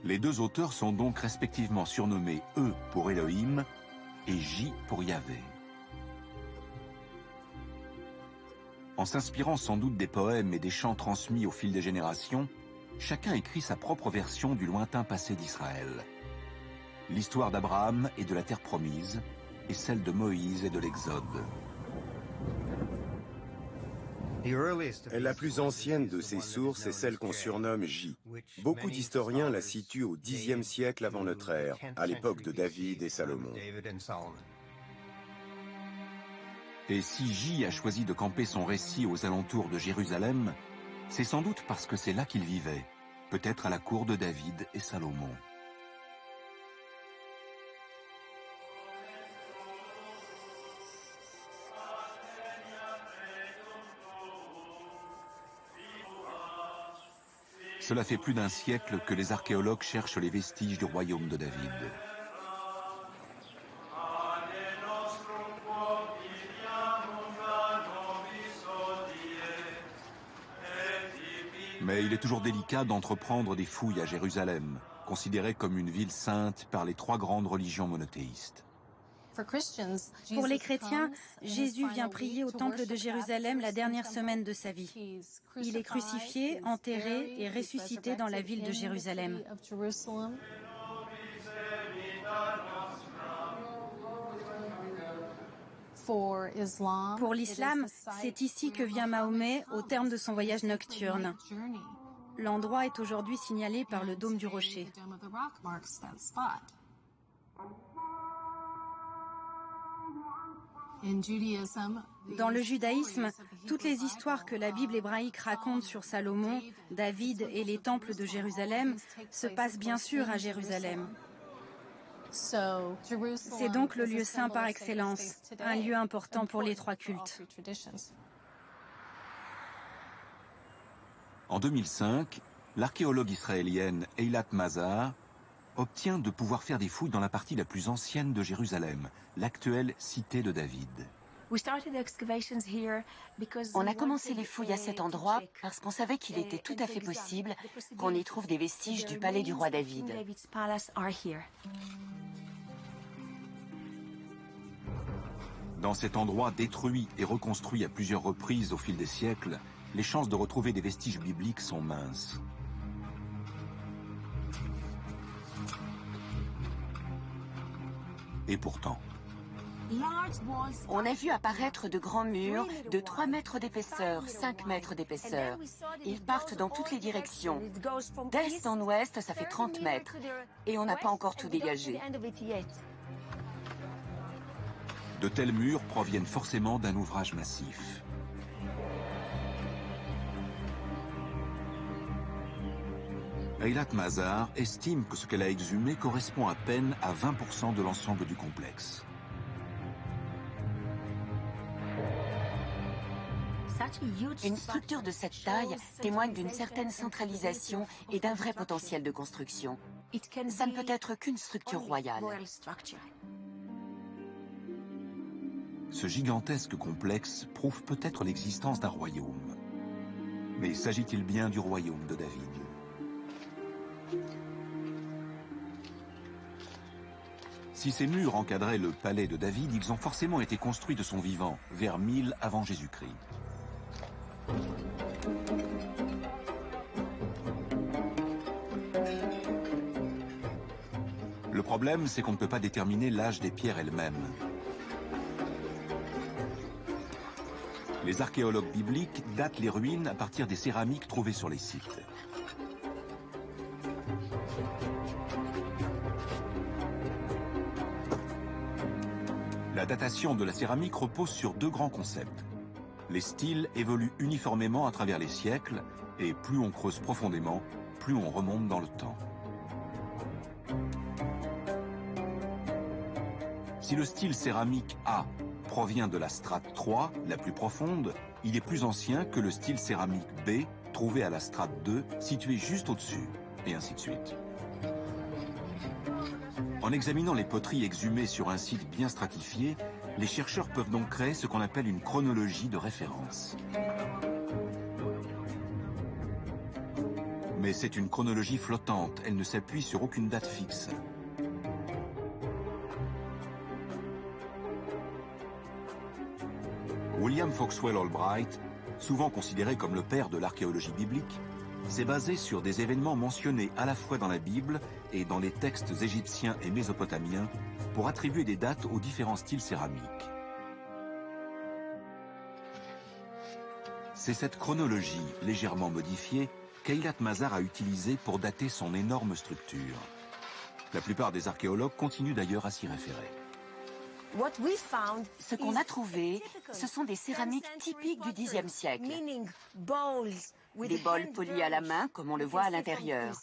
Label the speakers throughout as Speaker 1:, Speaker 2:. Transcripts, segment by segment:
Speaker 1: Les deux auteurs sont donc respectivement surnommés E pour Elohim et J pour Yahvé. En s'inspirant sans doute des poèmes et des chants transmis au fil des générations, chacun écrit sa propre version du lointain passé d'Israël. L'histoire d'Abraham et de la terre promise, et celle de Moïse et de l'Exode.
Speaker 2: La plus ancienne de ces sources est celle qu'on surnomme J. Beaucoup d'historiens la situent au Xe siècle avant notre ère, à l'époque de David et Salomon.
Speaker 1: Et si J a choisi de camper son récit aux alentours de Jérusalem, c'est sans doute parce que c'est là qu'il vivait, peut-être à la cour de David et Salomon. Cela fait plus d'un siècle que les archéologues cherchent les vestiges du royaume de David. Mais il est toujours délicat d'entreprendre des fouilles à Jérusalem, considérée comme une ville sainte par les trois grandes religions monothéistes.
Speaker 3: Pour les chrétiens, Jésus vient prier au temple de Jérusalem la dernière semaine de sa vie. Il est crucifié, enterré et ressuscité dans la ville de Jérusalem. Pour l'islam, c'est ici que vient Mahomet au terme de son voyage nocturne. L'endroit est aujourd'hui signalé par le dôme du rocher. Dans le judaïsme, toutes les histoires que la Bible hébraïque raconte sur Salomon, David et les temples de Jérusalem se passent bien sûr à Jérusalem. C'est donc le lieu saint par excellence, un lieu important pour les trois cultes.
Speaker 1: En 2005, l'archéologue israélienne Eilat Mazar obtient de pouvoir faire des fouilles dans la partie la plus ancienne de Jérusalem, l'actuelle cité de David.
Speaker 4: On a commencé les fouilles à cet endroit parce qu'on savait qu'il était tout à fait possible qu'on y trouve des vestiges du palais du roi David.
Speaker 1: Dans cet endroit détruit et reconstruit à plusieurs reprises au fil des siècles, les chances de retrouver des vestiges bibliques sont minces. Et pourtant,
Speaker 4: on a vu apparaître de grands murs de 3 mètres d'épaisseur, 5 mètres d'épaisseur. Ils partent dans toutes les directions. D'est en ouest, ça fait 30 mètres. Et on n'a pas encore tout dégagé.
Speaker 1: De tels murs proviennent forcément d'un ouvrage massif. Eilat Mazar estime que ce qu'elle a exhumé correspond à peine à 20% de l'ensemble du complexe.
Speaker 4: Une structure de cette taille témoigne d'une certaine centralisation et d'un vrai potentiel de construction. Ça ne peut être qu'une structure royale.
Speaker 1: Ce gigantesque complexe prouve peut-être l'existence d'un royaume. Mais s'agit-il bien du royaume de David ? Si ces murs encadraient le palais de David, ils ont forcément été construits de son vivant, vers 1000 avant Jésus-Christ. Le problème, c'est qu'on ne peut pas déterminer l'âge des pierres elles-mêmes. Les archéologues bibliques datent les ruines à partir des céramiques trouvées sur les sites. La datation de la céramique repose sur deux grands concepts. Les styles évoluent uniformément à travers les siècles, et plus on creuse profondément, plus on remonte dans le temps. Si le style céramique A provient de la strate 3, la plus profonde, il est plus ancien que le style céramique B, trouvé à la strate 2, située juste au-dessus, et ainsi de suite. En examinant les poteries exhumées sur un site bien stratifié, les chercheurs peuvent donc créer ce qu'on appelle une chronologie de référence. Mais c'est une chronologie flottante, elle ne s'appuie sur aucune date fixe. William Foxwell Albright, souvent considéré comme le père de l'archéologie biblique, s'est basé sur des événements mentionnés à la fois dans la Bible et dans les textes égyptiens et mésopotamiens pour attribuer des dates aux différents styles céramiques. C'est cette chronologie, légèrement modifiée, qu'Eilat Mazar a utilisée pour dater son énorme structure. La plupart des archéologues continuent d'ailleurs à s'y référer.
Speaker 4: Ce qu'on a trouvé, ce sont des céramiques typiques du Xe siècle. Des bols polis à la main, comme on le voit à l'intérieur.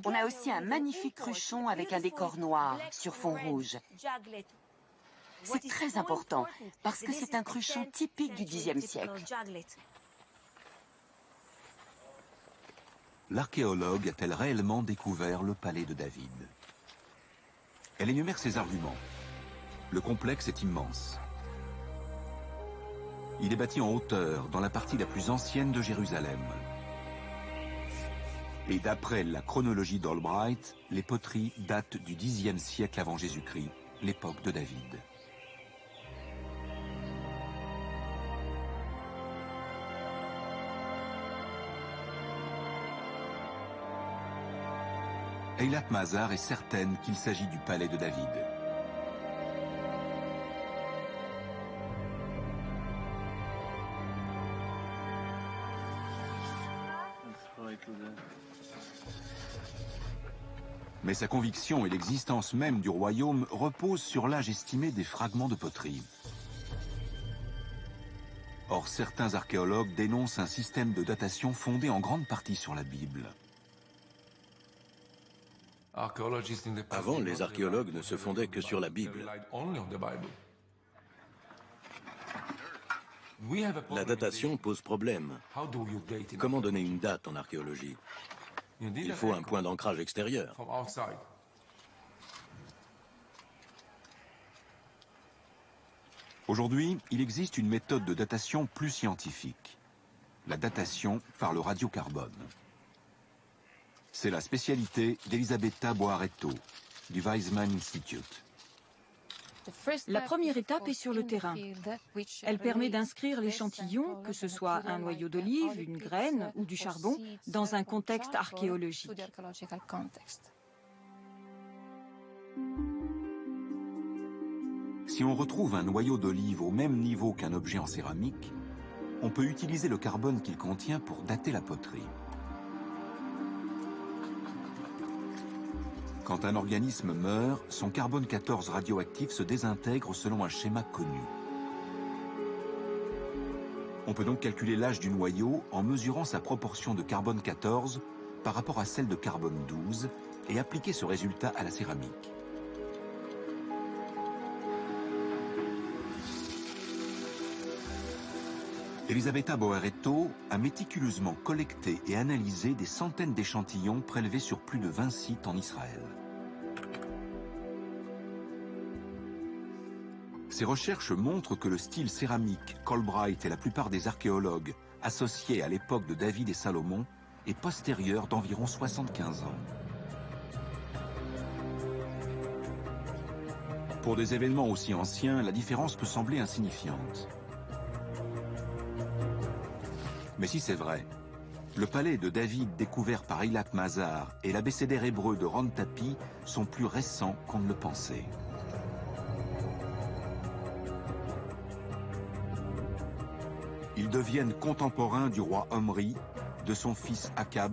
Speaker 4: On a aussi un magnifique cruchon avec un décor noir sur fond rouge. C'est très important, parce que c'est un cruchon typique du Xe siècle.
Speaker 1: L'archéologue a-t-elle réellement découvert le palais de David? Elle énumère ses arguments. Le complexe est immense. Il est bâti en hauteur, dans la partie la plus ancienne de Jérusalem. Et d'après la chronologie d'Albright, les poteries datent du Xe siècle avant Jésus-Christ, l'époque de David. Eilat Mazar est certaine qu'il s'agit du palais de David. Mais sa conviction et l'existence même du royaume reposent sur l'âge estimé des fragments de poterie. Or, certains archéologues dénoncent un système de datation fondé en grande partie sur la Bible.
Speaker 5: Avant, les archéologues ne se fondaient que sur la Bible. La datation pose problème. Comment donner une date en archéologie? Il faut un point d'ancrage extérieur.
Speaker 1: Aujourd'hui, il existe une méthode de datation plus scientifique. La datation par le radiocarbone. C'est la spécialité d'Elisabetta Boaretto, du Weizmann Institute.
Speaker 6: La première étape est sur le terrain. Elle permet d'inscrire l'échantillon, que ce soit un noyau d'olive, une graine ou du charbon, dans un contexte archéologique.
Speaker 1: Si on retrouve un noyau d'olive au même niveau qu'un objet en céramique, on peut utiliser le carbone qu'il contient pour dater la poterie. Quand un organisme meurt, son carbone 14 radioactif se désintègre selon un schéma connu. On peut donc calculer l'âge du noyau en mesurant sa proportion de carbone 14 par rapport à celle de carbone 12 et appliquer ce résultat à la céramique. Elisabetta Boaretto a méticuleusement collecté et analysé des centaines d'échantillons prélevés sur plus de 20 sites en Israël. Ces recherches montrent que le style céramique qu'Albright et la plupart des archéologues associaient à l'époque de David et Salomon est postérieur d'environ 75 ans. Pour des événements aussi anciens, la différence peut sembler insignifiante. Mais si c'est vrai, le palais de David découvert par Eilat Mazar et l'abécédaire hébreu de Ron Tapi sont plus récents qu'on ne le pensait. Ils deviennent contemporains du roi Omri, de son fils Akab